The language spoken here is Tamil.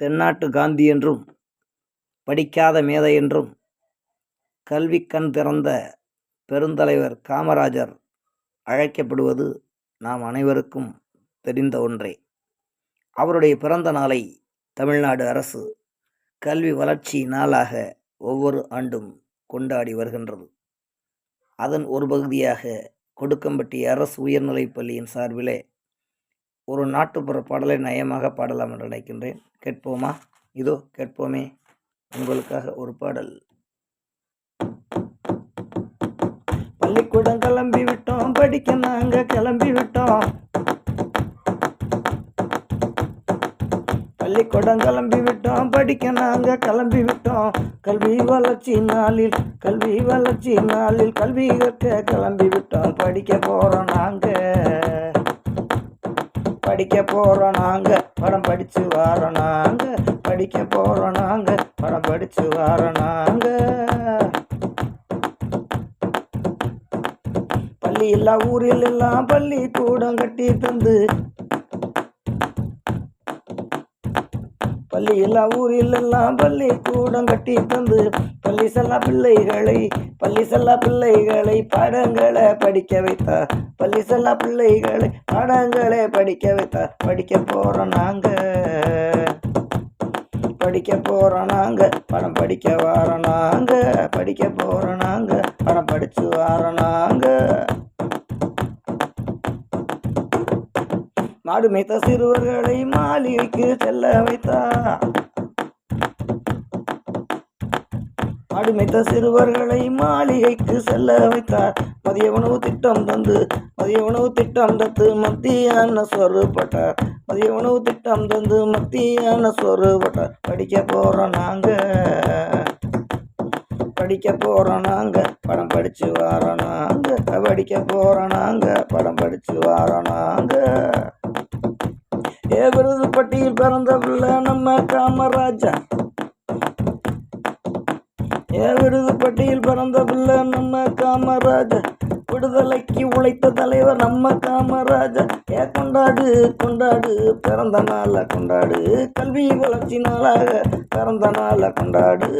தென்னாட்டு காந்தி என்றும் படிக்காத மேதை என்றும் கல்வி கண் திறந்த பெருந்தலைவர் காமராஜர் அழைக்கப்படுவது நாம் அனைவருக்கும் தெரிந்த ஒன்றே. அவருடைய பிறந்த நாளை தமிழ்நாடு அரசு கல்வி வளர்ச்சி நாளாக ஒவ்வொரு ஆண்டும் கொண்டாடி வருகின்றது. அதன் ஒரு பகுதியாக கொடுக்கம்பட்டி அரசு உயர்நிலைப் பள்ளியின் சார்பிலே ஒரு நாட்டுப்புற பாடலை நயமாக பாடலாம் என்று நினைக்கின்றேன். கேட்போமா? இதோ கேட்போமே. உங்களுக்காக ஒரு பாடல். பள்ளிக்கூடம் கிளம்பி விட்டோம், படிக்க நாங்க கிளம்பி விட்டோம். பள்ளிக்கூடம் கிளம்பி விட்டோம், படிக்க நாங்க கிளம்பி விட்டோம். கல்வி வளர்ச்சி நாளில் கல்வி கற்க கிளம்பி விட்டோம். படிக்க போறோம் நாங்க படம் படிச்சு வாரோம் நாங்க. படிக்க போறோம் நாங்க படம் படிச்சு வாரோம் நாங்க. பள்ளி இல்லா ஊரில் எல்லாம் பள்ளி கூடம் கட்டி தந்து, பள்ளி இல்லா ஊரில் எல்லாம் பள்ளி கூடம் கட்டி தந்து, பள்ளி செல்லா பிள்ளைகளை பாடங்களை படிக்க வைத்தார். பள்ளி செல்லா பிள்ளைகளை பாடங்களை படிக்க வைத்தார். படிக்க போறோம் நாங்க படம் படிக்க வாரோம் நாங்க. படிக்க போறோம் நாங்க படம் படிச்சு வாரோம் நாங்க. மாடு மேய்த்த சிறுவர்களை மாளிகைக்கு செல்ல வைத்தார். மாடு மேய்த்த சிறுவர்களை மாளிகைக்கு செல்ல வைத்தார். மதிய உணவு திட்டம் தந்து மத்தியான சோறு போட்டார். மதிய உணவு திட்டம் தந்து மத்தியான சோறு போட்டார். படிக்க போறோம் நாங்க படம் படிச்சு வாரோம் நாங்க. படிக்க போறோம் நாங்க படம் படிச்சு வாரோம் நாங்க. விருதுப்பட்டியில் பிறந்த பிள்ளை நம்ம காமராஜா. விருதுப்பட்டியில் பிறந்த பிள்ளை நம்ம காமராஜா. விடுதலைக்கு உழைத்த தலைவர் நம்ம காமராஜா. கொண்டாடு பிறந்த நாள கொண்டாடு. கல்வி வளர்ச்சி நாளாக பிறந்த நாள கொண்டாடு.